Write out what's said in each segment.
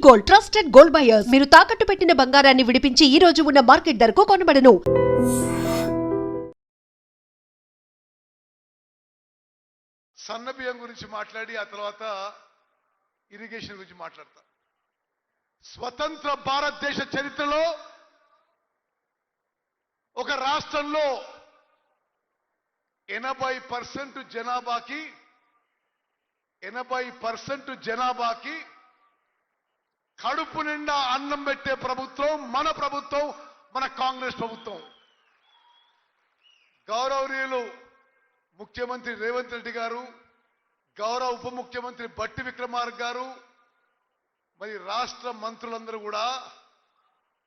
Gold, trusted gold buyers. మీరు తాకట్టు పెట్టిన బంగారాన్ని విడిపించి ఈ రోజు ఉన్న మార్కెట్ ధరకు కొనబడను. సన్నబియ్యం గురించి మాట్లాడి ఆ తర్వాత ఇరిగేషన్ గురించి మాట్లాడతా. స్వతంత్ర భారతదేశ చరిత్రలో ఒక రాష్ట్రంలో 80% జనాభాకి కడుపు నిండా అన్నం పెట్టే ప్రభుత్వం మన కాంగ్రెస్ ప్రభుత్వం. గౌరవనీయులు ముఖ్యమంత్రి రేవంత్ రెడ్డి గారు, గౌరవ ఉప ముఖ్యమంత్రి బట్టి విక్రమార్క గారు, మరి రాష్ట్ర మంత్రులందరూ కూడా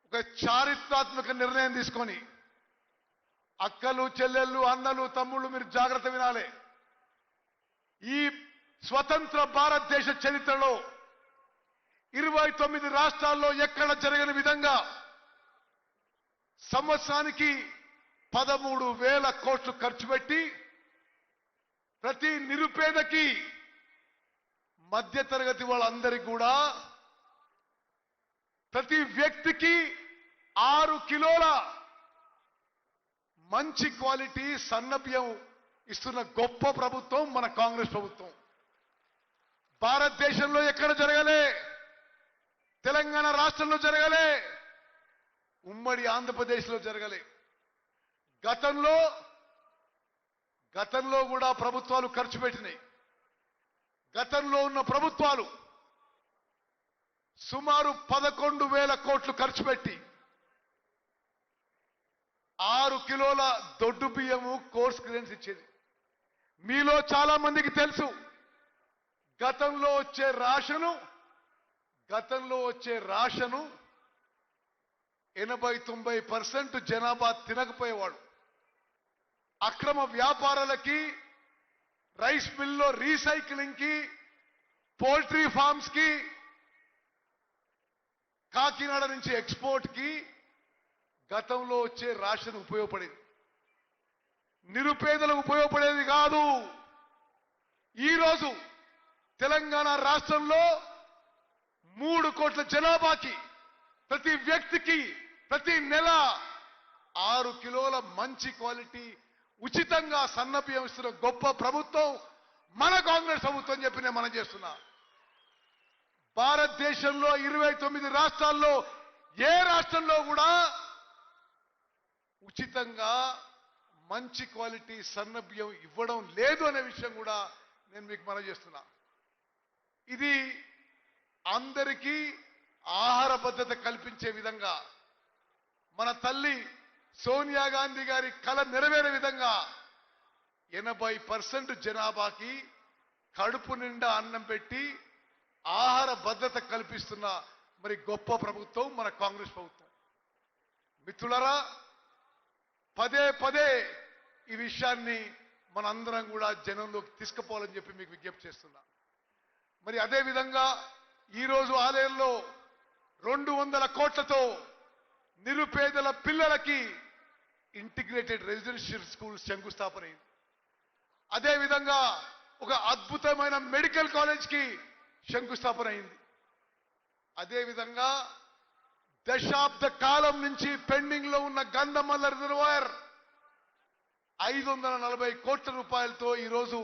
ఒక చారిత్రాత్మక నిర్ణయం తీసుకొని, అక్కలు చెల్లెళ్ళు అన్నలు తమ్ముళ్ళు మీరు జాగ్రత్త వినాలి. ఈ స్వతంత్ర భారతదేశ చరిత్రలో 29 రాష్ట్రాల్లో ఎక్కడ జరగని విధంగా సంవత్సరానికి 13,000 కోట్లు ఖర్చు పెట్టి ప్రతి నిరుపేదకి, మధ్యతరగతి వాళ్ళందరికీ కూడా ప్రతి వ్యక్తికి 6 కిలోల మంచి క్వాలిటీ సన్నబియ్యం ఇస్తున్న గొప్ప ప్రభుత్వం మన కాంగ్రెస్ ప్రభుత్వం. భారతదేశంలో ఎక్కడ జరగలే, తెలంగాణ రాష్ట్రంలో జరగలే, ఉమ్మడి ఆంధ్రప్రదేశ్లో జరగలే. గతంలో కూడా ప్రభుత్వాలు ఖర్చు పెట్టినాయి. గతంలో ఉన్న ప్రభుత్వాలు సుమారు 11,000 కోట్లు ఖర్చు పెట్టి 6 కిలోల దొడ్డు బియ్యము కోర్స్ గ్రెయిన్స్ ఇచ్చేది. మీలో చాలా మందికి తెలుసు, గతంలో వచ్చే రాషను 80-90% జనాభా తినకపోయేవాడు. అక్రమ వ్యాపారాలకి, రైస్ మిల్లో రీసైక్లింగ్ కి, పౌల్ట్రీ ఫార్మ్స్ కి, కాకినాడ నుంచి ఎక్స్పోర్ట్ కి గతంలో వచ్చే రేషన్ ఉపయోగపడేది. నిరుపేదలకు ఉపయోగపడేది కాదు. ఈరోజు తెలంగాణ రాష్ట్రంలో 3 కోట్ల జనాభాకి ప్రతి వ్యక్తికి ప్రతి నెల 6 కిలోల మంచి క్వాలిటీ ఉచితంగా సన్నబియ్యం ఇస్తున్న గొప్ప ప్రభుత్వం మన కాంగ్రెస్ ప్రభుత్వం చెప్పి నేను మనం చేస్తున్నా. భారతదేశంలో 29 రాష్ట్రాల్లో ఏ రాష్ట్రంలో కూడా ఉచితంగా మంచి క్వాలిటీ సన్నబియ్యం ఇవ్వడం లేదు అనే విషయం కూడా నేను మీకు మనం చేస్తున్నా. ఇది అందరికీ ఆహార భద్రత కల్పించే విధంగా, మన తల్లి సోనియా గాంధీ గారి కల నెరవేరే విధంగా 80% జనాభాకి కడుపు నిండా అన్నం పెట్టి ఆహార భద్రత కల్పిస్తున్న మరి గొప్ప ప్రభుత్వం మన కాంగ్రెస్ ప్రభుత్వం. మిత్రులారా, పదే ఈ విషయాన్ని మనందరం కూడా జనంలోకి తీసుకుపోవాలని చెప్పి మీకు విజ్ఞప్తి చేస్తున్నా. మరి అదే విధంగా ఈరోజు ఆలయంలో 200 కోట్లతో నిరుపేదల పిల్లలకి ఇంటిగ్రేటెడ్ రెసిడెన్షియల్ స్కూల్ శంకుస్థాపన అయింది. అదేవిధంగా ఒక అద్భుతమైన మెడికల్ కాలేజ్కి శంకుస్థాపన అయింది. అదేవిధంగా దశాబ్ద కాలం నుంచి పెండింగ్ లో ఉన్న గంధమల్ల రిజర్వాయర్ 540 కోట్ల రూపాయలతో ఈరోజు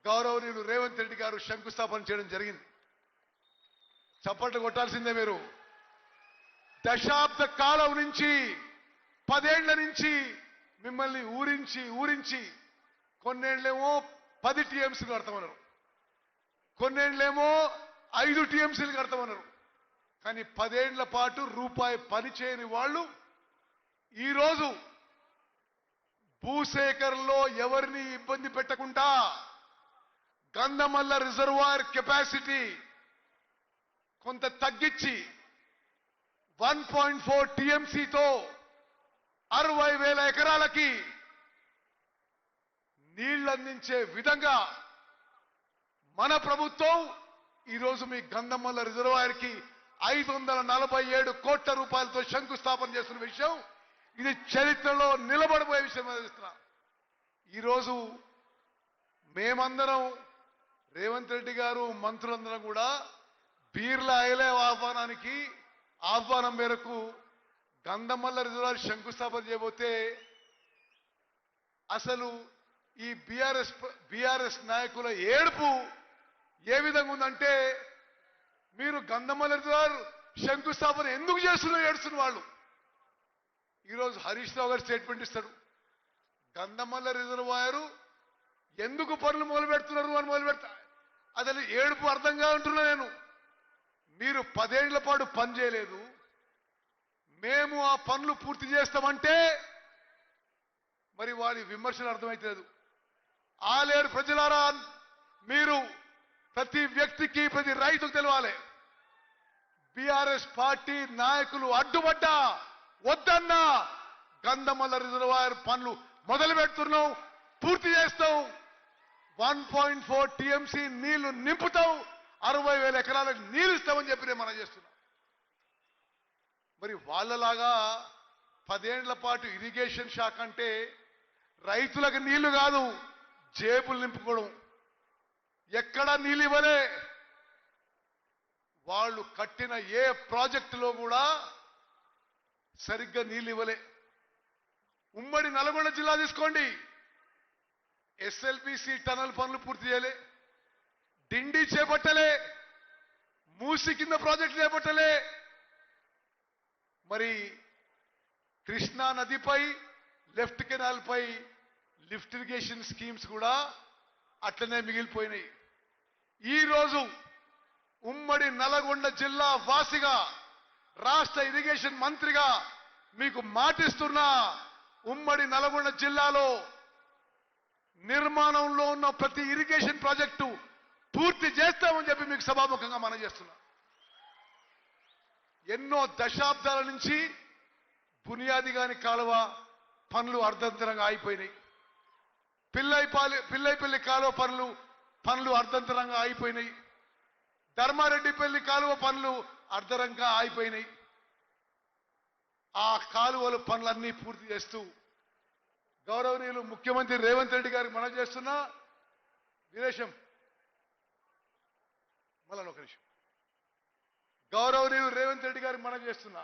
గౌరవనీయులు రేవంత్ రెడ్డి గారు శంకుస్థాపన చేయడం జరిగింది. చప్పట్లు కొట్టాల్సిందే మీరు. దశాబ్ద కాలం నుంచి 10 ఏళ్ల నుంచి మిమ్మల్ని ఊరించి కొన్నేళ్లేమో 10 టీఎంసీలు కడతామన్నారు, కొన్నేళ్లేమో 5 టీఎంసీలు కడతామన్నారు. కానీ 10 ఏళ్ల పాటు రూపాయి పని చేయని వాళ్ళు ఈరోజు భూసేకరణలో ఎవరిని ఇబ్బంది పెట్టకుండా గంధమల్ల రిజర్వాయర్ కెపాసిటీ కొంత తగ్గించి 1.4 టీఎంసీతో 60,000 ఎకరాలకి నీళ్లు అందించే విధంగా మన ప్రభుత్వం ఈరోజు మీ గంధమల్ల రిజర్వాయర్ కి 547 కోట్ల రూపాయలతో శంకుస్థాపన చేస్తున్న విషయం, ఇది చరిత్రలో నిలబడిపోయే విషయం. ఈరోజు మేమందరం రేవంత్ రెడ్డి గారు మంత్రులందరం కూడా బీర్ల ఐలే ఆహ్వానం మేరకు గంధమల్ల రిజర్వాయర్ శంకుస్థాపన చేయబోతే అసలు ఈ బీఆర్ఎస్ నాయకుల ఏడుపు ఏ విధంగా ఉందంటే, మీరు గంధమల్ల రిజర్వాయర్ శంకుస్థాపన ఎందుకు ఏడుస్తున్న వాళ్ళు. ఈరోజు హరీష్ రావు గారు స్టేట్మెంట్ ఇస్తాడు, గంధమల్ల రిజర్వాయర్ ఎందుకు పనులు మొదలు పెడుతున్నారు అని మొదలు పెడతా. అసలు ఏడుపు అర్థంగా ఉంటున్నా నేను. మీరు 10 ఏళ్ల పాటు పని చేయలేదు, మేము ఆ పనులు పూర్తి చేస్తామంటే మరి వారి విమర్శలు అర్థమైతలేదు. ఆలేరు ప్రజలారా, మీరు ప్రతి వ్యక్తికి ప్రతి రైతుకు తెలవాలి, బీఆర్ఎస్ పార్టీ నాయకులు అడ్డుపడ్డా వద్దన్నా గంధమల్ల రిజర్వాయర్ పనులు మొదలు పెడుతున్నాం, పూర్తి చేస్తాం. 1.4 టీఎంసీ నీళ్లు నింపుతాం, 60,000 ఎకరాలకు నీళ్లు ఇస్తామని చెప్పి నేను మనం చేస్తున్నాం. మరి వాళ్ళలాగా 10 ఏళ్ల పాటు ఇరిగేషన్ శాఖ అంటే రైతులకు నీళ్లు కాదు, జేబులు నింపుకోవడం. ఎక్కడా నీళ్ళు ఇవ్వలే. వాళ్ళు కట్టిన ఏ ప్రాజెక్టులో కూడా సరిగ్గా నీళ్ళు ఇవ్వలే. ఉమ్మడి నల్గొండ జిల్లా తీసుకోండి, ఎస్ఎల్బిసి టనల్ పనులు పూర్తి చేయలే, డిండి చేపట్టలే, మూసి కింద ప్రాజెక్టు చేపట్టలే. మరి కృష్ణా నదిపై లెఫ్ట్ కెనాల్ పై లిఫ్ట్ ఇరిగేషన్ స్కీమ్స్ కూడా అట్లనే మిగిలిపోయినాయి. ఈరోజు ఉమ్మడి నల్గొండ జిల్లా వాసిగా, రాష్ట్ర ఇరిగేషన్ మంత్రిగా మీకు మాటిస్తున్నా, ఉమ్మడి నల్గొండ జిల్లాలో నిర్మాణంలో ఉన్న ప్రతి ఇరిగేషన్ ప్రాజెక్టు పూర్తి చేస్తామని చెప్పి మీకు సభాముఖంగా మనం చేస్తున్నా. ఎన్నో దశాబ్దాల నుంచి బునియాది గాని కాలువ పనులు అర్ధంతరంగా ఆగిపోయినాయి. పిల్లైపల్లి కాలువ పనులు అర్ధంతరంగా ఆగిపోయినాయి. ధర్మారెడ్డిపల్లి కాలువ పనులు అర్ధరంగా ఆగిపోయినాయి. ఆ కాలువల పనులన్నీ పూర్తి చేస్తూ గౌరవనీయులు ముఖ్యమంత్రి రేవంత్ రెడ్డి గారికి మనం చేస్తున్నా. వీరేశం మళ్ళా ఒక నిమిషం. గౌరవనీయులు రేవంత్ రెడ్డి గారికి మనం చేస్తున్నా,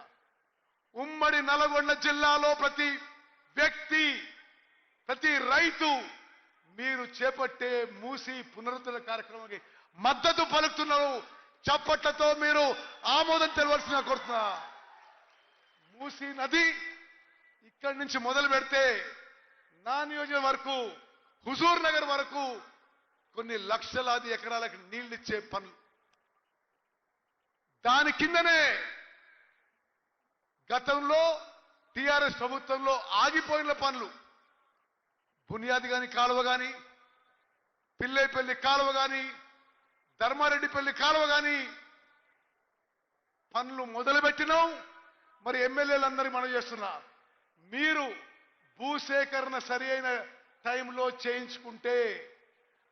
ఉమ్మడి నల్గొండ జిల్లాలో ప్రతి వ్యక్తి, ప్రతి రైతు మీరు చేపట్టే మూసి పునరుద్ధరణ కార్యక్రమానికి మద్దతు పలుకుతున్నారు. చప్పట్లతో మీరు ఆమోదం తెలవలసిన కోరుతున్నా. మూసి నది ఇక్కడి నుంచి మొదలు పెడితే నా నియోజకవర్గం వరకు, హుజూర్ నగర్ వరకు కొన్ని లక్షలాది ఎకరాలకు నీళ్లిచ్చే పనులు. దాని కిందనే గతంలో టిఆర్ఎస్ ప్రభుత్వంలో ఆగిపోయిన పనులు, బునియాది గాని కాలువ గాని, పిల్లైపల్లి కాలువ గాని, ధర్మారెడ్డిపల్లి కాలువ గాని పనులు మొదలుపెట్టినాం. మరి ఎమ్మెల్యేలందరూ మనం చేస్తున్నా, మీరు భూసేకరణ సరి అయిన టైంలో చేయించుకుంటే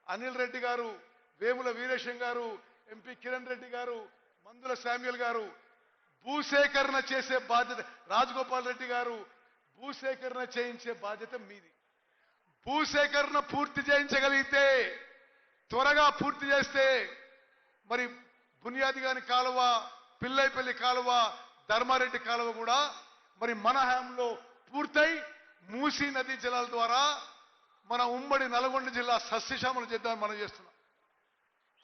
అనిల్ రెడ్డి గారు, వేముల వీరేశం గారు, ఎంపీ కిరణ్ రెడ్డి గారు, మందుల శామ్యుల్ గారు భూసేకరణ చేసే బాధ్యత, రాజగోపాల్ రెడ్డి గారు భూసేకరణ చేయించే బాధ్యత మీది. భూసేకరణ పూర్తి చేయించగలిగితే, త్వరగా పూర్తి చేస్తే మరి బునియాది గాని కాలువ, పిల్లైపల్లి కాలువ, ధర్మారెడ్డి కాలువ కూడా మరి మన హయాంలో పూర్తయి మూసీ నదీ జలాల ద్వారా మన ఉమ్మడి నల్గొండ జిల్లా సస్యశ్యామలు చేద్దామని మనం చేస్తున్నాం.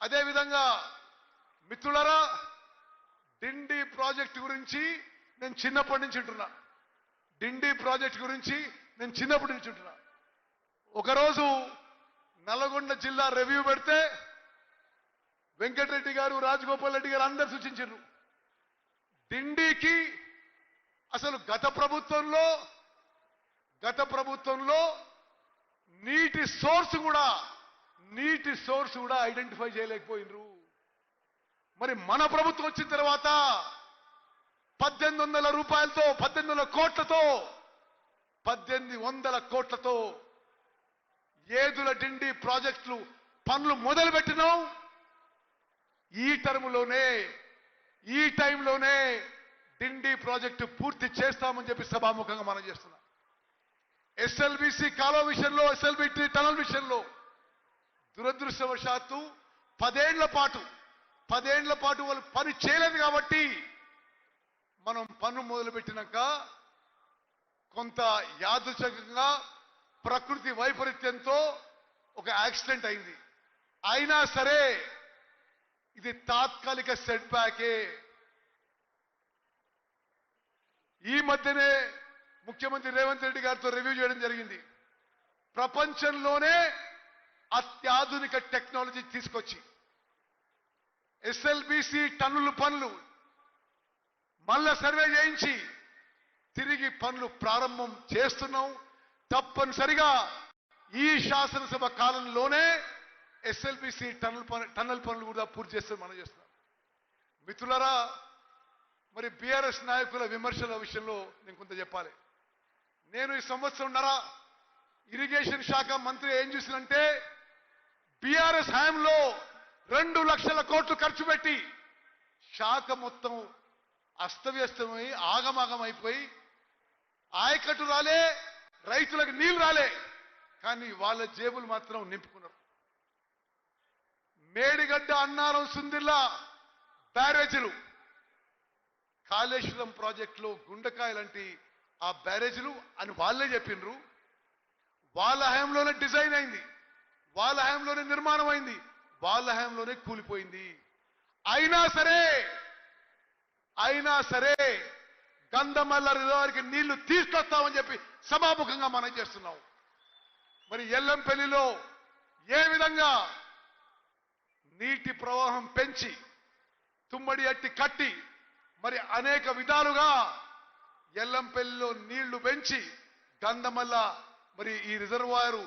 అదేవిధంగా మిత్రులారా, డిండి ప్రాజెక్టు గురించి నేను చిన్నప్పటి నుంచి ఉంటున్నా. డిండి ప్రాజెక్టు గురించి నేను చిన్నప్పటి నుంచి ఉంటున్నా. ఒకరోజు నల్గొండ జిల్లా రివ్యూ పెడితే వెంకటరెడ్డి గారు, రాజగోపాల్ రెడ్డి గారు అందరు సూచించారు, డిండికి అసలు గత ప్రభుత్వంలో నీటి సోర్స్ కూడా ఐడెంటిఫై చేయలేకపోయినరు. మరి మన ప్రభుత్వం వచ్చిన తర్వాత 1800 రూపాయలతో, 1800 కోట్లతో, 1800 కోట్లతో ఏదుల డిండి ప్రాజెక్టులు పనులు మొదలుపెట్టినాం. ఈ టర్ములోనే, ఈ టైంలోనే డిండి ప్రాజెక్టు పూర్తి చేస్తామని చెప్పి సభాముఖంగా మనం చేస్తున్నాం. ఎస్ఎల్బిసి కాలువ విషయంలో, ఎస్ఎల్బిసి టనల్ విషయంలో దురదృష్టవశాత్తు 10 ఏళ్ల పాటు 10 ఏళ్ల పాటు వాళ్ళు పని చేయలేదు కాబట్టి మనం పన్ను మొదలుపెట్టినాక కొంత యాదృచ్ఛికంగా ప్రకృతి వైపరీత్యంతో ఒక యాక్సిడెంట్ అయింది. అయినా సరే ఇది తాత్కాలిక సెట్ బ్యాకే. ఈ మధ్యనే ముఖ్యమంత్రి రేవంత్ రెడ్డి గారితో రివ్యూ చేయడం జరిగింది. ప్రపంచంలోనే అత్యాధునిక టెక్నాలజీ తీసుకొచ్చి ఎస్ఎల్బిసి టన్నుల పనులు మళ్ళా సర్వే చేయించి తిరిగి పనులు ప్రారంభం చేస్తున్నాం. తప్పనిసరిగా ఈ శాసనసభ కాలంలోనే ఎస్ఎల్బిసి టన్నల్ పనులు కూడా పూర్తి చేస్తాం మనం చేస్తున్నాం. మిత్రులారా, మరి బీఆర్ఎస్ నాయకుల విమర్శల విషయంలో నేను కొంత చెప్పాలి. నేను ఈ సంవత్సరంన్నర ఇరిగేషన్ శాఖ మంత్రి ఏం చూసినంటే బీఆర్ఎస్ హయాంలో 2 లక్షల కోట్లు ఖర్చు పెట్టి శాఖ మొత్తం అస్తవ్యస్తమై ఆగమాగం అయిపోయి ఆయకట్టు రాలే, రైతులకు నీళ్లు రాలే, కానీ వాళ్ళ జేబులు మాత్రం నింపుకున్నారు. మేడిగడ్డ, అన్నారం, సుందిల్లా బ్యారేజీలు, కాళేశ్వరం ప్రాజెక్టులో గుండకాయ లాంటి ఆ బ్యారేజీలు అని వాళ్ళే చెప్పినరు. వాళ్ళ హయాంలోనే డిజైన్ అయింది, వాళ్ళ హయాంలోనే నిర్మాణం అయింది, వాళ్ళ హయాంలోనే కూలిపోయింది. అయినా సరే గంధమల్ల రిజర్వాయర్కి నీళ్లు తీసుకొస్తామని చెప్పి సభాముఖంగా మనం చేస్తున్నాం. మరి ఎల్లంపల్లిలో ఏ విధంగా నీటి ప్రవాహం పెంచి తుమ్మడి అట్టి కట్టి మరి అనేక విధాలుగా ఎల్లంపల్లిలో నీళ్లు పెంచి గంధమల్ల మరి ఈ రిజర్వాయరు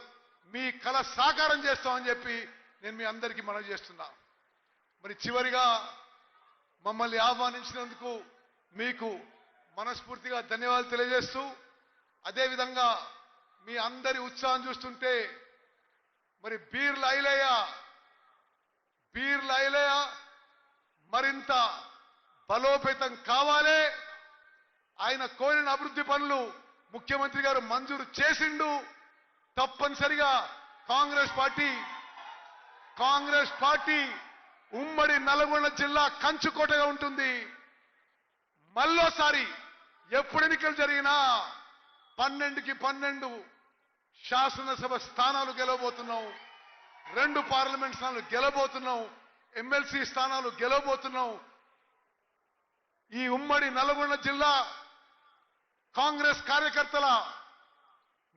మీ కళ సాకారం చేస్తామని చెప్పి నేను మీ అందరికీ మనవి చేస్తున్నా. మరి చివరిగా మమ్మల్ని ఆహ్వానించినందుకు మీకు మనస్ఫూర్తిగా ధన్యవాదాలు తెలియజేస్తూ, అదేవిధంగా మీ అందరి ఉత్సాహం చూస్తుంటే మరి బీర్ల ఐలయ్య మరింత బలోపేతం కావాలి. ఆయన కోరిన అభివృద్ధి పనులు ముఖ్యమంత్రి గారు మంజూరు చేసిండు. తప్పనిసరిగా కాంగ్రెస్ పార్టీ ఉమ్మడి నల్గొండ జిల్లా కంచుకోటగా ఉంటుంది. మళ్ళోసారి ఎప్పుడు ఎన్నికలు జరిగినా 12కి 12 శాసనసభ స్థానాలు గెలవబోతున్నాం, 2 పార్లమెంట్ స్థానాలు గెలవబోతున్నాం, ఎమ్మెల్సీ స్థానాలు గెలవబోతున్నాం. ఈ ఉమ్మడి నల్గొండ జిల్లా కాంగ్రెస్ కార్యకర్తల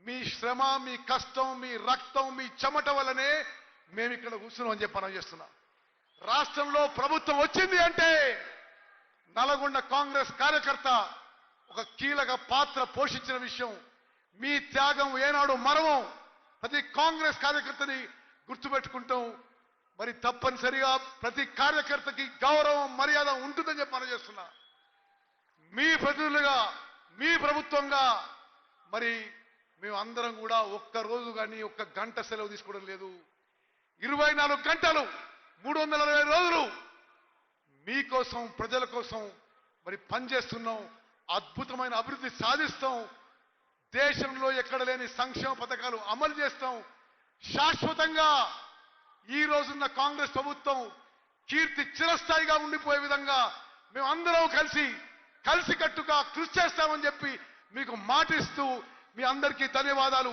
మీ శ్రమ, మీ కష్టం, మీ రక్తం, మీ చెమట వల్లనే మేము ఇక్కడ కూర్చున్నాం అని చెప్పి మనం చేస్తున్నాం. రాష్ట్రంలో ప్రభుత్వం వచ్చింది అంటే నల్గొండ కాంగ్రెస్ కార్యకర్త ఒక కీలక పాత్ర పోషించిన విషయం మీ త్యాగం ఏనాడు మరవం. ప్రతి కాంగ్రెస్ కార్యకర్తని గుర్తుపెట్టుకుంటాం. మరి తప్పనిసరిగా ప్రతి కార్యకర్తకి గౌరవం, మర్యాద ఉంటుందని చెప్పి మనం చేస్తున్నా. మీ ప్రతినిధులుగా, మీ ప్రభుత్వంగా మరి మేమందరం కూడా ఒక్క రోజు కానీ ఒక్క గంట సెలవు తీసుకోవడం లేదు. 24 గంటలు 360 రోజులు మీకోసం, ప్రజల కోసం మరి పనిచేస్తున్నాం. అద్భుతమైన అభివృద్ధి సాధిస్తాం. దేశంలో ఎక్కడ లేని సంక్షేమ పథకాలు అమలు చేస్తాం. శాశ్వతంగా ఈ రోజున్న కాంగ్రెస్ ప్రభుత్వం కీర్తి చిరస్థాయిగా ఉండిపోయే విధంగా మేమందరం కలిసికట్టుగా కృషి చేస్తామని చెప్పి మీకు మాటిస్తూ మీ అందరికీ ధన్యవాదాలు.